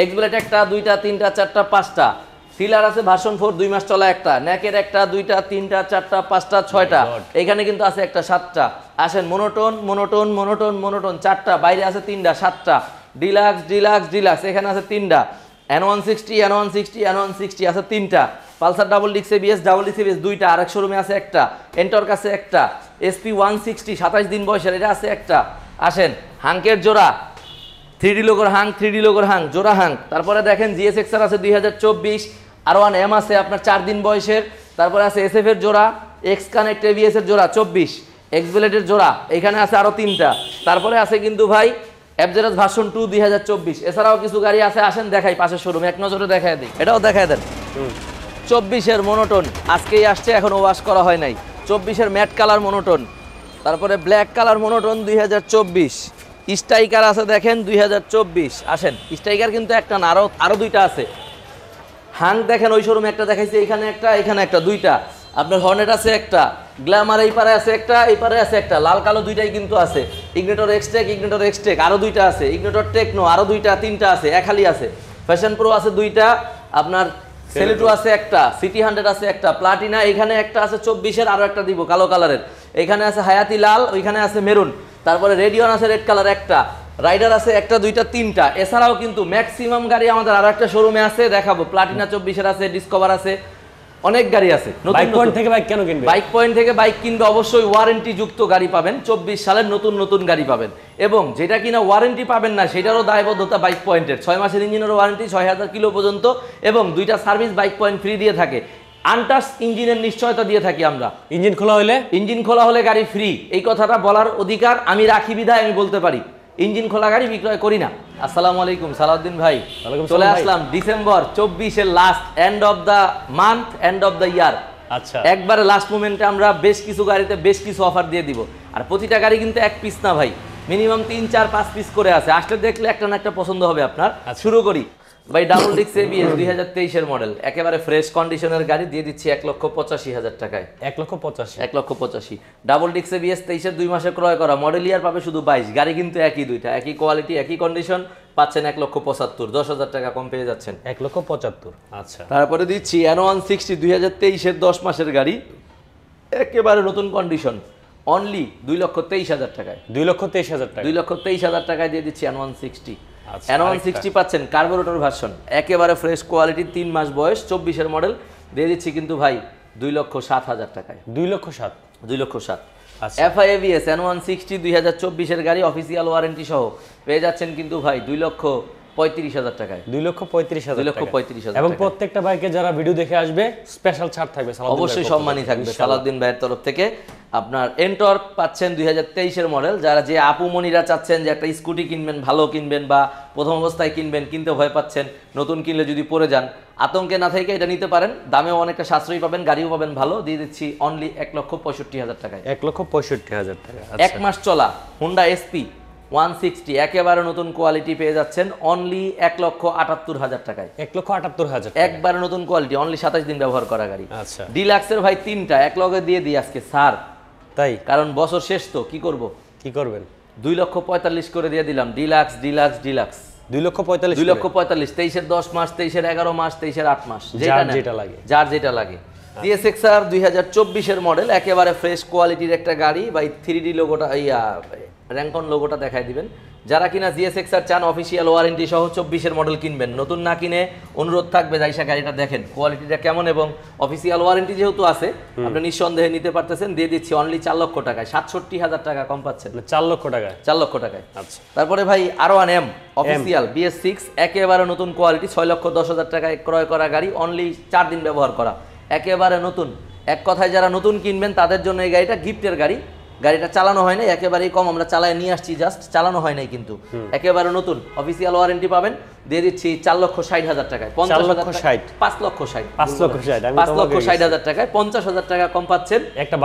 X-Blade একটা, দুইটা, তিনটা, চারটা, পাঁচটা। ফিলার আছে ভার্সন 4, 2 মাস চলা একটা। নেকের একটা, দুইটা, তিনটা, চারটা, পাঁচটা, ছয়টা। এখানে কিন্তু আছে একটা, সাতটা। আসেন মনোটোন মনোটোন মনোটোন মনোটোন, চারটা। বাইরে আছে তিনটা, সাতটা। ডিলাক্স ডিলাক্স ডিলাক্স, এখানে আছে তিনটা। N160 N160 N160 আছে তিনটা। পালসার ডাবল ডিক্স এবিএস দুইটা। আরেক শোরুমে আছে একটা। এন্টর্ক আছে একটা। SP 160 27 দিন বয়সের, এটা আছে একটা। আসেন হাঙ্কের জোড়া, 3D লোগোর হাং, 3D লোগোর হাং, জোড়া হাং। তারপরে দেখেন GSX-R আছে 2024, R1M আছে আপনার 4 দিন বয়সের। তারপরে আছে SF এর জোড়া, এক্স কানেক্ট ABS এর জোড়া 24, এক্সবেলেটের জোড়া, এখানে আছে আরো তিনটা। তারপরে আছে কিন্তু ভাই FZS ভার্সন 2 2024। এছাড়াও কিছু গাড়ি আছে, আসেন দেখাই পাশের শোরুমে, এক নজরে দেখায় দিই। এটাও দেখায় দেন। 24-এর মনোটোন, আজকেই আসছে, এখনো ওয়াশ করা হয় নাই। 24-এর ম্যাট কালার মনোটোন। তারপরে ব্ল্যাক কালার মনোটোন 2024। স্ট্রাইকার আছে দেখেন 2024। আসেন স্ট্রাইকার কিন্তু একটা না, আরো দুইটা আছে। হাং দেখেন ওই শোরুমে একটা দেখাইছে, এখানে একটা, এখানে একটা, দুইটা। আপনার হর্নেট আছে একটা, গ্ল্যামার এই পারে আছে একটা, এই পারে আছে একটা, লাল কালো দুইটাই কিন্তু আছে। ইগনিটর এক্সটেক আরো দুইটা আছে। ইগনিটর টেকনো আরো দুইটা, তিনটা আছে, খালি আছে। ফ্যাশন প্রো আছে দুইটা, আপনার সেলিটু আছে একটা, সিটি 100 আছে একটা, প্লাটিনা এখানে একটা আছে 24-এর, আরো একটা দিব কালো কালারের। এখানে আছে হায়াতি লাল, ওইখানে আছে মেরুন। তারপরে রেডিয়ন আছে রেড কালার একটা, রাইডার আছে একটা, দুইটা, তিনটা। এছাড়াও কিন্তু ম্যাক্সিমাম গাড়ি আমাদের আরো একটা শোরুমে আছে, দেখাবো। প্লাটিনা 24-এর আছে, ডিসকভার আছে, অনেক গাড়ি আছে। বাইক পয়েন্ট থেকে বাইক কেন কিনবে? বাইক পয়েন্ট থেকে বাইক কিনবে অবশ্যই ওয়ারেন্টি যুক্ত গাড়ি পাবেন, 24 সালের নতুন নতুন গাড়ি পাবেন। এবং যেটা কিনা ওয়ারেন্টি পাবেন না সেটারও দায়বদ্ধতা বাইক পয়েন্টের। 6 মাসের ইঞ্জিনের ওয়ারেন্টি, 6000 কিলো পর্যন্ত, এবং 2টা সার্ভিস বাইক পয়েন্ট ফ্রি দিয়ে থাকে। আনটাচ ইঞ্জিনের নিশ্চয়তা দিয়ে থাকি আমরা। ইঞ্জিন খোলা হলে গাড়ি ফ্রি, এই কথাটা বলার অধিকার আমি রাখি বিধায় আমি বলতে পারি। ইঞ্জিন খোলা গাড়ি বিক্রয় করি না। আসসালামু আলাইকুম সালাউদ্দিন ভাই, চলে আসলাম ডিসেম্বর 24-এর last, end of the month, end of the year. আচ্ছা, একবারে লাস্ট মোমেন্টে আমরা বেশ কিছু গাড়িতে বেশ কিছু অফার দিয়ে দিব। আর প্রতিটা গাড়ি কিন্তু এক পিস না ভাই, মিনিমাম 3, 4, 5 পিস করে আছে। আসলে দেখলে একটা না একটা পছন্দ হবে আপনার। শুরু করি ভাই, ডাবল ডিক্স এবিএস 2023-এর মডেল, একেবারে ফ্রেশ কন্ডিশনের গাড়ি দিয়ে দিচ্ছি 1,85,000 টাকায়। 1,85,000 ডাবল ডিক্স এবিএস 23-এর 2 মাসে ক্রয় করা, মডেল ইয়ার পাবে শুধু 22। গাড়ি কিন্তু একই, দুইটা একই কোয়ালিটি, একই কন্ডিশন, পাচ্ছেন 1,75,000, 10,000 টাকা কম পেয়ে যাচ্ছেন। 1,75,000। আচ্ছা, তারপরে দিচ্ছি N160 2023-এর 10 মাসের গাড়ি, একেবারে নতুন কন্ডিশন, অনলি 2,23,000 টাকায়। 2,23,000 টাকা, 2,23,000 টাকায় দিয়ে দিচ্ছি N160। N160 পাচ্ছেন কার্বোরেটর ভার্সন, একেবারে ফ্রেশ কোয়ালিটি, 3 মাস বয়স, 24-এর মডেল, দিয়ে দিচ্ছি কিন্তু ভাই 2,07,000 টাকায়। 2,07,000। FI ABS N160 2024-এর গাড়ি, অফিসিয়াল ওয়ারেন্টি সহ পেয়ে যাচ্ছেন কিন্তু ভাই 2,35,000 টাকায়। 2,35,000 এবং প্রত্যেকটা বাইকে যারা ভিডিও দেখে আসবে স্পেশাল ছাড় থাকবে, অবশ্যই সম্মানই থাকবে সালাউদ্দিন ভাইয়ের তরফ থেকে। আপনার এন্টর্ক পাচ্ছেন 2023-এর মডেল। যারা যে আপু মনিরা চাচ্ছেন যে একটা স্কুটি কিনবেন, ভালো কিনবেন, বা প্রথম অবস্থায় কিনবেন, কিনতে ভয় পাচ্ছেন, নতুন কিনলে যদি পড়ে যান, আতঙ্কে না থেকে এটা নিতে পারেন। দামেও অনেকটা সাশ্রয়ী পাবেন, গাড়িও পাবেন ভালো, দিয়ে দিচ্ছি অনলি 1,65,000 টাকায়। 1,65,000 টাকা। 1 মাস চলা হুন্ডা SP 160, একেবারে নতুন কোয়ালিটি পেয়ে যাচ্ছেন অনলি 1,78,000 টাকায়। 1,78,000 একবারে নতুন কোয়ালিটি, অনলি 27 দিন ব্যবহার করা গাড়ি। আচ্ছা, ডিলাক্সের ভাই 3টা এক লগে দিয়ে দিই আজকে স্যার, তাই? কারণ বছর শেষ তো, কি করবেন, 2,45,000 করে দিয়ে দিলাম। Deluxe deluxe deluxe 2,45,000, 2,45,000। 23-এর 10 মাস, 23-এর 11 মাস, 23-এর 8 মাস, যার যেটা লাগে। GSX-R 2024-এর মডেল, একেবারে ফ্রেশ কোয়ালিটির একটা গাড়ি ভাই। 3D লোগোটা, র্যাঙ্কন লোগোটা দেখাই দিবেন। যারা কিনা GSX-R চান অফিসিয়াল ওয়ারেন্টি সহ 24-এর মডেল কিনবেন, নতুন না কিনে অনুরোধ থাকবে যাইসা গাড়িটা দেখেন কোয়ালিটিটা কেমন, এবং অফিসিয়াল ওয়ারেন্টি যেহেতু আছে আপনি নিঃসন্দেহে নিতে পারতেছেন। দিয়ে দিচ্ছি অনলি 4 লক্ষ টাকায়, 67,000 টাকা কম পাচ্ছেন। 4 লক্ষ টাকায়, 4 লক্ষ টাকায়। আচ্ছা, তারপরে ভাই R1M অফিসিয়াল BS6, একেবারে নতুন কোয়ালিটি, 6,10,000 টাকায় ক্রয় করা গাড়ি, অনলি 4 দিন ব্যবহার করা, একেবারে নতুন। এক কথায় যারা নতুন কিনবেন তাদের জন্য এই গাড়িটা গিফটের গাড়ি। গাড়িটা চালানো হয় নাই, একেবারেই কম, আমরা চালায় নিয়ে আসছি, জাস্ট চালানো হয় নাই, কিন্তু একেবারে নতুন, অফিসিয়াল ওয়ারেন্টি পাবেন। দিয়ে দিচ্ছি 4,60,000 টাকায়, 5,60,000 টাকায়, 50,000 টাকা কম পাচ্ছেন। একটা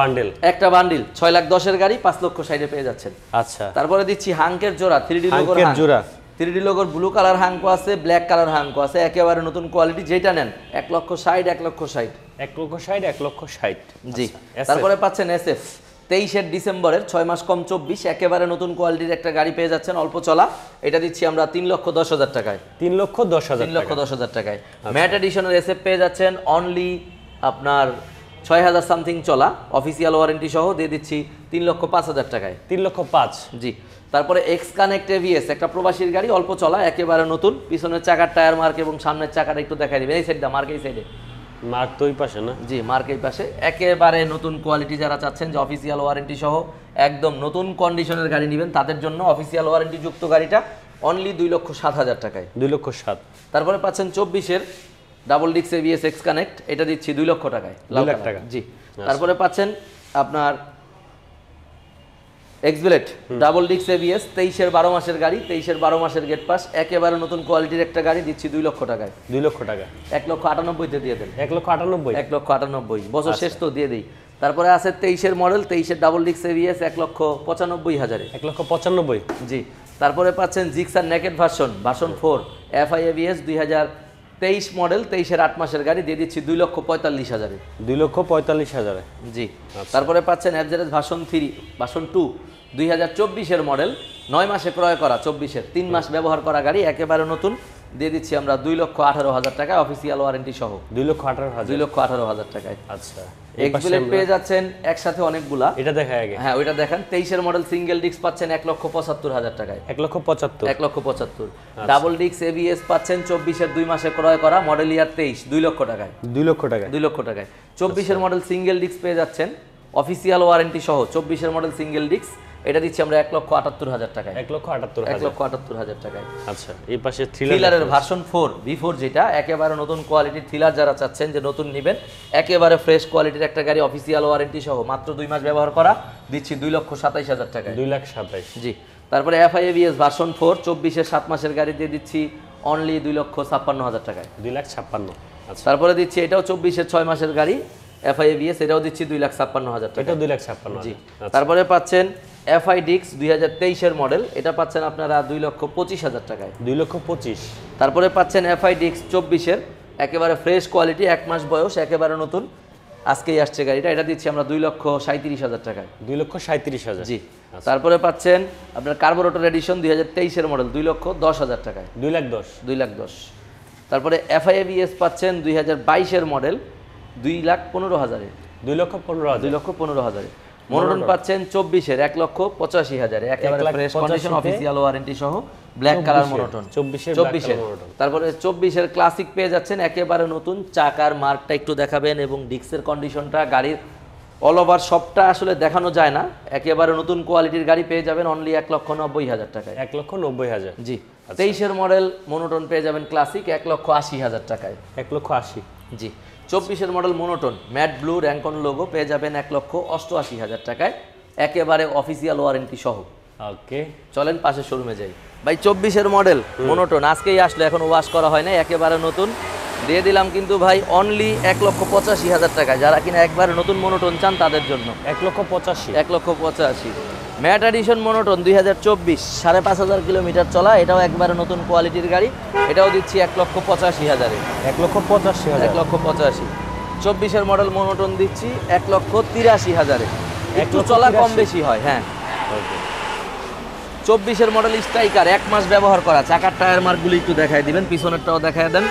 বান্ডিল 6,10,000-এর গাড়ি 5,60,000-এ পেয়ে যাচ্ছেন। আচ্ছা, তারপরে দিচ্ছি হাঙ্কের জোড়া, 3D লোগোর ব্লু কালার হাঙ্কো আছে, ব্ল্যাক কালার হাঙ্কো আছে, একেবারে নতুন কোয়ালিটি, যেটা নেন 1,60,000, 1,60,000, 1,60,000, 1,60,000। জি। তারপরে পাচ্ছেন SF 23 ডিসেম্বরের 6 মাস কম 24 একেবারে নতুন কোয়ালিটির একটা গাড়ি পেয়ে যাচ্ছেন অল্প চলা। এটা দিচ্ছি আমরা 3,10,000 টাকায়। 3,10,000 3,10,000 টাকায়। ম্যাট এডিশনের এসএফ পেয়ে যাচ্ছেন অনলি আপনার 6,000 সামথিং চলা, অফিসিয়াল ওয়ারেন্টি সহ দিয়ে দিচ্ছি 3,05,000 টাকায়। 3,05,000 জি। তারপরে এক্স কানেক্ট এভিএস একটা প্রবাসীর গাড়ি, অল্প চলা, একেবারে নতুন। পিছনের চাকার টায়ার মার্ক এবং সামনের চাকাটা একটু দেখাই দিবেন। এই সাইডটা মার্ক, এই সাইডে মার্ক তো ওই পাশে না? জি, মার্ক এই পাশে। একেবারে নতুন কোয়ালিটি যারা চাচ্ছেন যে অফিসিয়াল ওয়ারেন্টি সহ একদম নতুন কন্ডিশনের গাড়ি নেবেন তাদের জন্য অফিসিয়াল ওয়ারেন্টি যুক্ত গাড়িটা অনলি 2,07,000 টাকায়। 2,07,000। তারপরে পাচ্ছেন 24-এর ডাবল ডিক্স এভিএস এক্স কানেক্ট, এটা দিচ্ছি 2 লক্ষ টাকায়। 2 লাখ টাকা। জি। তারপরে পাচ্ছেন আপনার এক্সব্লেড ডাবল ডিক্স এভিএস 23-এর 12 মাসের গাড়ি, 23-এর 12 মাসের গেট পাস, একেবারে নতুন কোয়ালিটির একটা গাড়ি দিচ্ছি 2 লক্ষ টাকায়। 2 লক্ষ টাকা। 1,98,000-তে দিয়ে দেন। 1,98,000। 1,98,000 বছর শেষ তো দিয়ে দিই। তারপরে আছে 23-এর মডেল, 23-এর ডাবল ডিক্স এভিএস 1,95,000-এ। 1,95,000। জি। তারপরে পাচ্ছেন Gixxer naked version 4 FI ABS 2023 model, 23-এর 8 মাসের গাড়ি দিয়ে দিচ্ছি 2,45,000-এ। 2,45,000-এ। জি। তারপরে পাচ্ছেন এফজেডএস ভার্সন 2 2024-এর মডেল, 9 মাসে ক্রয় করা, 24-এর 3 মাস ব্যবহার করা গাড়ি, একেবারে নতুন, দিয়ে দিচ্ছি আমরা 2,18,000 টাকায় অফিসিয়াল ওয়ারেন্টি সহ। 2,18,000। 2,18,000 টাকায়। আচ্ছা। এক্সব্লেড পেয়ে যাচ্ছেন একসাথে অনেকগুলা। এটা দেখাই আগে। হ্যাঁ, ওইটা দেখেন। 23-এর মডেল সিঙ্গেল ডিস্ক পাচ্ছেন 1,75,000 টাকায়। 1,75,000। 1,75,000। ডাবল ডিস্ক এবিএস পাচ্ছেন 24-এর 2 মাসে ক্রয় করা, মডেল ইয়ার 23, 2 লক্ষ টাকায়। 2 লক্ষ টাকা। 2 লক্ষ টাকায়। 24-এর মডেল সিঙ্গেল ডিস্ক পেয়ে যাচ্ছেন অফিসিয়াল ওয়ারেন্টি সহ। 24-এর মডেল সিঙ্গেল ডিস্ক, এটা দিচ্ছি আমরা 1,78,000 টাকায়। 1,78,000। 1,78,000 টাকায়। আচ্ছা। এই পাশে থ্রিলারের ভার্সন 4 V4, যেটা একেবারে নতুন কোয়ালিটির থ্রিলার যারা চাচ্ছেন যে নতুন নেবেন, একেবারে ফ্রেশ কোয়ালিটির একটা গাড়ি অফিসিয়াল ওয়ারেন্টি সহ, মাত্র 2 মাস ব্যবহার করা, দিচ্ছি 2,27,000 টাকায়। 2,27,000। জি। তারপরে এফআইএভিএস ভার্সন 4 24-এর 7 মাসের গাড়ি দিয়ে দিচ্ছি অনলি 2,56,000 টাকায়। 2,56,000। আচ্ছা। তারপরে দিচ্ছি এটাও 24-এর 6 মাসের গাড়ি এফআইএভিএস, এটাও দিচ্ছি 2,56,000 টাকা। এটাও 2,56,000। জি। তারপরে পাচ্ছেন এফআই ডিক্স 2023-এর মডেল, এটা পাচ্ছেন আপনারা 2,25,000 টাকায়। 2,25,000। তারপরে পাচ্ছেন এফআই ডিক্স 24-এর একেবারে ফ্রেশ কোয়ালিটি, 1 মাস বয়স, একেবারে নতুন, আজকেই আসছে গাড়িটা, এটা দিচ্ছি আমরা 2,37,000 টাকায়। 2,37,000। জি। তারপরে পাচ্ছেন আপনার কার্বোরেটর এডিশন 2023-এর মডেল 2,10,000 টাকায়। 2,10,000। 2,10,000। তারপরে এফআইএভিএস পাচ্ছেন 2022-এর মডেল 2,15,000-এ। 2,15,000। 2,15,000-এ। মনোটন পাচ্ছেন 24-এর 1,85,000-এ, একেবারে ফ্রেশ কন্ডিশন অফিসিয়াল ওয়ারেন্টি সহ, ব্ল্যাক কালার মনোটন। 24-এর। তারপরে 24-এর ক্লাসিক পেয়ে যাচ্ছেন একেবারে নতুন, চাকার মার্কটা একটু দেখাবেন এবং ডিস্কের কন্ডিশনটা, গাড়ির অল ওভার সবটা আসলে দেখানো যায় না, একেবারে নতুন কোয়ালিটির গাড়ি পেয়ে যাবেন অনলি 1,90,000 টাকায়। 1,90,000। জি। 23-এর মডেল মনোটন পেয়ে যাবেন ক্লাসিক 1,80,000 টাকায়। 1,80,000। জি। 24-এর মডেল মনোটন ম্যাট ব্লু র্যাঙ্কন লোগো পেয়ে যাবেন 1,88,000 টাকায়, একেবারে অফিসিয়াল ওয়ারেন্টি সহ। ওকে, চলেন পাশে শোরুমে যাই ভাই। 24-এর মডেল মনোটন আজকেই আসলো, এখনো ওয়াশ করা হয় না, একেবারে নতুন, দিয়ে দিলাম কিন্তু ভাই অনলি 1,85,000 টাকায়। যারা কিনা একবারে নতুন মনোটন চান তাদের জন্য 1,85,000। 1,85,000। ম্যাট এডিশন মনোটন 2024, 5,500 কিলোমিটার চলা, এটাও একবারে নতুন কোয়ালিটির গাড়ি, এটাও দিচ্ছি 1,85,000-এ। 1,85,000। 1,85,000। 24-এর মডেল মনোটন দিচ্ছি 1,83,000-এ, একটু চলা কম বেশি হয়। হ্যাঁ। 24-এর মডেল স্ট্রাইকার 1 মাস ব্যবহার করা, চাকার টায়ার মার্কগুলি একটু দেখায় দিবেন, পিছনেরটাও দেখায় দেন,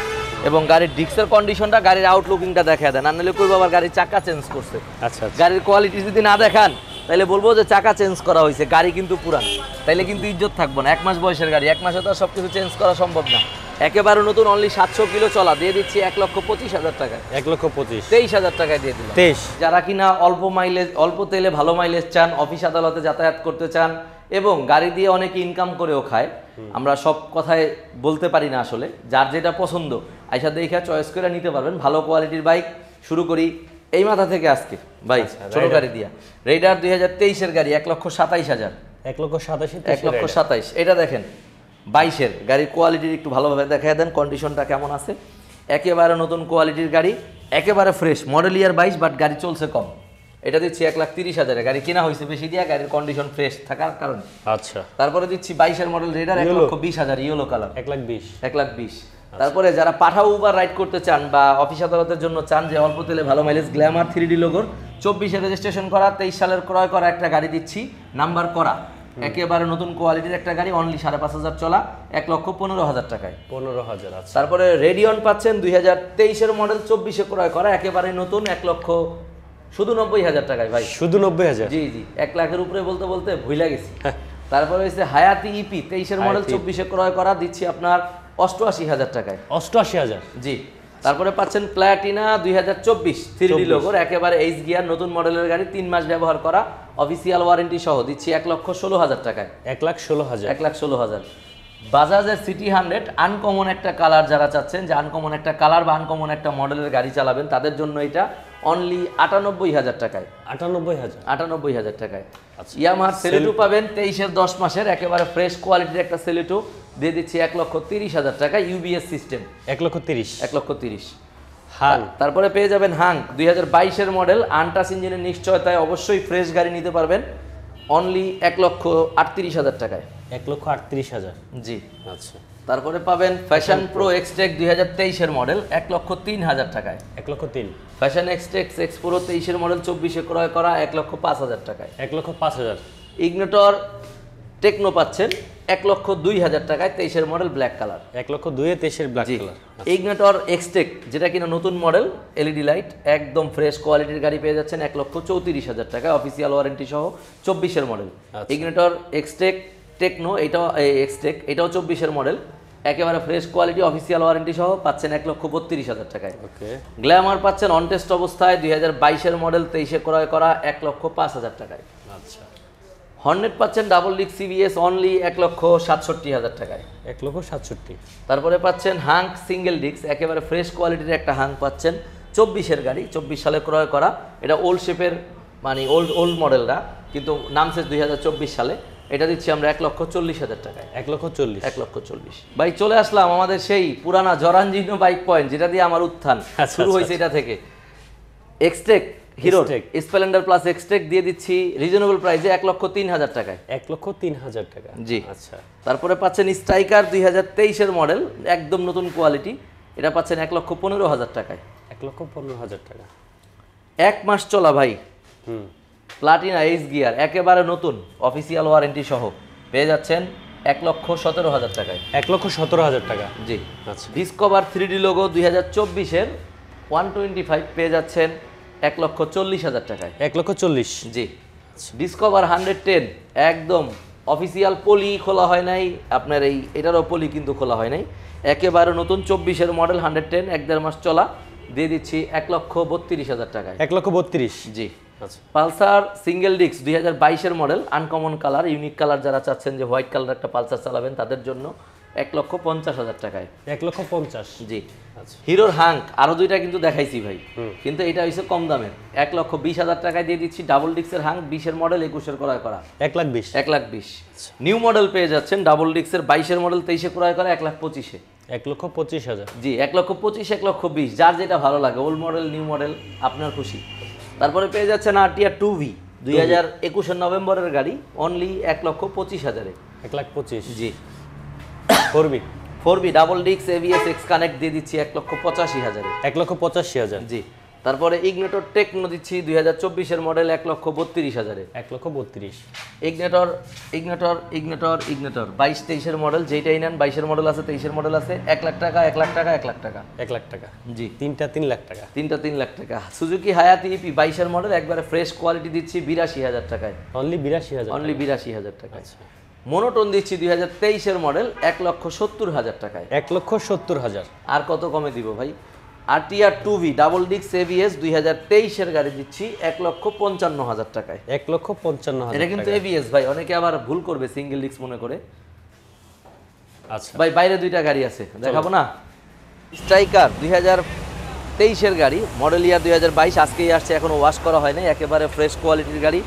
এবং গাড়ির ডিস্কের কন্ডিশনটা, গাড়ির আউটলুকিংটা দেখায় দেন। আর নাহলে কই বাবার গাড়ির চাকা চেঞ্জ করছে, আচ্ছা। গাড়ির কোয়ালিটি যদি না দেখান তাহলে বলবো যে চাকা চেঞ্জ করা হয়েছে, গাড়ি কিন্তু পুরান, তাইলে কিন্তু ইজ্জত থাকবো না। 1 মাস বয়সের গাড়ি, 1 মাসে তো আর সব কিছু চেঞ্জ করা সম্ভব না। একেবারে নতুন, অনলি 700 কিলো চলা, দিয়ে দিচ্ছি 1,25,000 টাকায়। 1,25,000। 23,000 টাকায় দিয়ে দিলাম। 23। যারা কিনা অল্প মাইলেজ, অল্প তেলে ভালো মাইলেজ চান, অফিস আদালতে যাতায়াত করতে চান, এবং গাড়ি দিয়ে অনেকে ইনকাম করেও খায়, আমরা সব কথায় বলতে পারি না আসলে, যার যেটা পছন্দ আইসা দেখে চয়েস করে নিতে পারবেন। ভালো কোয়ালিটির বাইক শুরু করি এই মাথা থেকে আজকে ভাই, ছোট গাড়ি দিয়া। রেডার 2023-এর গাড়ি 1,27,000। 1,87,000। 1,27,000। এটা দেখেন 22-এর গাড়ির কোয়ালিটির একটু ভালোভাবে দেখায় দেন, কন্ডিশনটা কেমন আছে। একেবারে নতুন কোয়ালিটির গাড়ি, একেবারে ফ্রেশ, মডেল ইয়ার 22, বাট গাড়ি চলছে কম, এটা দিচ্ছি 1,30,000-এ। গাড়ি কেনা হয়েছে বেশি দিয়া, গাড়ির কন্ডিশন ফ্রেশ থাকার কারণে। আচ্ছা। তারপরে দিচ্ছি 22-এর মডেল রেডার 1,20,000, ইয়েলো কালার 1,20,000। 1,20,000। তারপরে যারা পাঠাও উবার রাইড করতে চান বা অফিস আদালতের জন্য চান যে অল্প তেলে ভালো মাইলেজ, গ্ল্যামার 3D লোগোর 24-এ রেজিস্ট্রেশন করা 23 সালের ক্রয় করা একটা গাড়ি দিচ্ছি, নাম্বার করা একেবারে নতুন কোয়ালিটির একটা গাড়ি, অনলি 5,500 চলা, 1,15,000 টাকায়। 15,000। আচ্ছা, তারপরে রেডিয়ন পাচ্ছেন 2023-এর মডেল, 24-এ ক্রয় করা একেবারে নতুন, 1,90,000 টাকায় ভাই। শুধু 90,000? জি জি, 1 লাখের উপরে বলতে বলতে ভুলে গেছি। তারপরে হচ্ছে হায়াতি ইপি 23-এর মডেল, 24-এ ক্রয় করা, দিচ্ছি আপনার 88,000 টাকায়। 88,000? জি। তারপরে পাচ্ছেন প্ল্যাটিনা 2024 3D লোগোর একেবারে এইচ গিয়ার নতুন মডেলের গাড়ি, 3 মাস ব্যবহার করা, অফিসিয়াল ওয়ারেন্টি সহ, দিচ্ছি 1,16,000 টাকায়। 1,16,000? 1,16,000। বাজাজের সিটি 100 আনকমন একটা কালার যারা চাচ্ছেন, যে আনকমন একটা কালার বা আনকমন একটা মডেলের গাড়ি চালাবেন, তাদের জন্য এটা অনলি 98,000 টাকায়। 98,000? 98,000 টাকায়। ইয়ামাহার সেলেটু পাবেন 23-এর 10 মাসের একেবারে ফ্রেশ কোয়ালিটির একটা সেলেটু, দিয়ে দিচ্ছি 1,30,000 টাকা, ইউবিএস সিস্টেম। 1,30,000? 1,30,000। হাং? তারপরে পেয়ে যাবেন হাং 2022-এর মডেল, আনটাচ ইঞ্জিনের নিশ্চয়তায় অবশ্যই ফ্রেশ গাড়ি নিতে পারবেন, অনলি 1,38,000 টাকায়। 1,38,000? জি। আচ্ছা। তারপরে পাবেন ফ্যাশন প্রো এক্সটেক 2023-এর মডেল, 1,03,000 টাকায়। 1,03,000? ফ্যাশন এক্সটেক এক্স প্রো 23-এর মডেল, 24-এ ক্রয় করা, 1,05,000 টাকায়। 1,05,000? ইগনিটর টেকনো পাচ্ছেন 1,02,000 টাকায়, 23-এর মডেল, ব্ল্যাক কালার। 1,02,000 23-এর ব্ল্যাক কালার। ইগনিটর এক্সটেক যেটা কিনা নতুন মডেল, এলইডি লাইট, একদম ফ্রেশ কোয়ালিটির গাড়ি পেয়ে যাচ্ছেন 1,34,000 টাকায়, অফিসিয়াল ওয়ারেন্টি সহ, 24-এর মডেল। ইগনিটর এক্সটেক টেকনো, এটাও এক্সটেক, এটাও 24-এর মডেল, একেবারে ফ্রেশ কোয়ালিটি, অফিসিয়াল ওয়ারেন্টি সহ, পাচ্ছেন 1,32,000 টাকায়। ওকে। গ্ল্যামার পাচ্ছেন অন টেস্ট অবস্থায় 2022-এর মডেল, 23-এ ক্রয় করা, 1,05,000 টাকায়। আচ্ছা। হর্নেট পাচ্ছেন ডাবল ডিস্ক সিবিএস, অনলি 1,67,000 টাকায়। 1,67,000? তারপরে পাচ্ছেন হাঙ্ক সিঙ্গেল ডিস্ক, একেবারে ফ্রেশ কোয়ালিটির একটা হাঙ্ক পাচ্ছেন, 24-এর গাড়ি, 24 সালে ক্রয় করা, এটা ওল্ড শেপের, মানে ওল্ড মডেলটা, কিন্তু নামছে 2024 সালে, এটা দিচ্ছি আমরা 1,40,000 টাকায়। 1,40,000? 1,40,000। ভাই চলে আসলাম আমাদের সেই পুরানা জরাঞ্জীর্ণ বাইক পয়েন্ট, যেটা দিয়ে আমার উত্থান শুরু হয়েছে, এটা থেকে Xtec hero Splendor plus Xtec দিয়ে দিচ্ছি রিজনেবল প্রাইসে 1,03,000 টাকায়। 1,03,000 টাকা? জি। আচ্ছা। তারপরে পাচ্ছেন স্ট্রাইকার 2023-এর মডেল, একদম নতুন কোয়ালিটি, এটা পাচ্ছেন 1,15,000 টাকায়। 1,15,000 টাকা? 1 মাস চলা ভাই, প্লাটিনা এইচ গিয়ার, একেবারে নতুন, অফিসিয়াল ওয়ারেন্টি সহ, পেয়ে যাচ্ছেন 1,17,000 টাকায়। 1,17,000 টাকা? জি। আচ্ছা। ডিসকভার 3D লোগো 2024-এর 125 পেয়ে যাচ্ছেন 1,40,000 টাকায়। 1,40,000? জি। ডিসকভার 110 একদম অফিসিয়াল, পলি খোলা হয় নাই আপনার, এটারও পলি কিন্তু খোলা হয় নাই, একেবারে নতুন, 24-এর মডেল, 110, 1.5 মাস চলা, দিয়ে দিচ্ছি 1,32,000 টাকায়। 1,32,000? জি। আচ্ছা। পালসার সিঙ্গেল ডিস্ক 2022-এর model, uncommon colour, unique colour, যারা চাচ্ছেন যে হোয়াইট কালার একটা পালসার চালাবেন, তাদের জন্য 1,50,000 টাকায়। 1,50,000? জি। আচ্ছা। হিরোর হাঙ্ক আরো দুইটা কিন্তু দেখাইছি ভাই, কিন্তু এটা হইছে কম দামের, 1,20,000 টাকায় দিয়ে দিচ্ছি, ডাবল ডিস্কের হাঙ্ক, 20-এর মডেল, 21-এর ক্রয় করা, 1,20,000? 1,20,000। নিউ মডেল পেয়ে যাচ্ছেন ডাবল ডিস্কের 22-এর মডেল, 23-এ ক্রয় করা, 1,25,000। 1,25,000? জি। 1,25,000, 1,20,000, যার যেটা ভালো লাগে, ওল্ড মডেল নিউ মডেল আপনার খুশি। তারপরে পেয়ে যাচ্ছেন আরটিআর 2V 2021-এর নভেম্বরের গাড়ি, অনলি 1,25,000-এ। 1,25,000? জি। 4V double disc ABS x connect দিয়ে দিচ্ছি 1,85,000-এ। 1,85,000? জি। তারপরে ইগনিটর টেকনো দিচ্ছি 2024-এর মডেল, 1,32,000-এ। 1,32,000? ইগনিটর 22-23-এর মডেল, যেইটাই নেন, 22-এর মডেল আছে, 23-এর মডেল আছে, 1 লাখ টাকা, 1 লাখ টাকা, 1 লাখ টাকা। 1 লাখ টাকা? জি। 3টা 3 লাখ টাকা? 3টা 3 লাখ টাকা। সুজুকি হায়াতি ইপি 22-এর মডেল, একবারে ফ্রেশ কোয়ালিটি দিচ্ছি 82,000 টাকায়। অনলি 82,000? অনলি 82,000 টাকায়। আচ্ছা। মনোটোন দিচ্ছি 2023-এর মডেল, 1,70,000 টাকায়। 1,70,000? আর কত কমে দিব ভাই? RTR 2V double disc ABS 2023-এর গাড়ি দিচ্ছি 1,55,000 টাকায়। 1,55,000? এটা কিন্তু এবিএস ভাই, অনেকে আবার ভুল করবে সিঙ্গেল ডিস্ক মনে করে। আচ্ছা ভাই বাইরে দুইটা গাড়ি আছে, দেখাবো না? স্ট্রাইকার 2023-এর গাড়ি, মডেল ইয়ার 2022, আজকেই আসছে, এখনো ওয়াশ করা হয়নি, একেবারে ফ্রেশ কোয়ালিটির গাড়ি,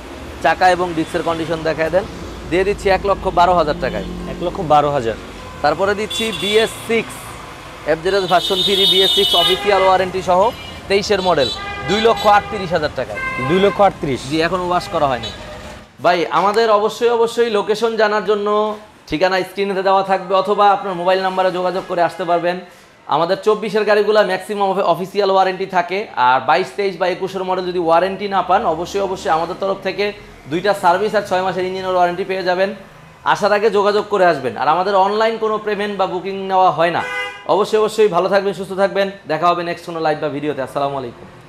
চাকা এবং ডিস্কের কন্ডিশন দেখায় দেন, দিয়ে দিচ্ছি 1,12,000 টাকায়। 1,12,000? তারপরে দিচ্ছি BS6 FZS version 3 BS6 official warranty সহ, 23-এর মডেল, 2,38,000 টাকায়। 2,38,000? জি, এখনো ওয়াশ করা হয়নি। ভাই আমাদের অবশ্যই লোকেশন জানার জন্য ঠিকানা স্ক্রিনে দেওয়া থাকবে, অথবা আপনার মোবাইল নাম্বারে যোগাযোগ করে আসতে পারবেন। আমাদের 24-এর গাড়িগুলো ম্যাক্সিমাম অফিসিয়াল ওয়ারেন্টি থাকে, আর 22, 23 বা 21-এর মডেল যদি ওয়ারেন্টি না পান অবশ্যই আমাদের তরফ থেকে 2টা সার্ভিস আর 6 মাসের ইঞ্জিনের ওয়ারেন্টি পেয়ে যাবেন। আসার আগে যোগাযোগ করে আসবেন। আর আমাদের অনলাইন কোনো পেমেন্ট বা বুকিং নেওয়া হয় না। অবশ্যই ভালো থাকবেন, সুস্থ থাকবেন। দেখা হবে নেক্সট কোনো লাইভ বা ভিডিওতে। আসসালামু আলাইকুম।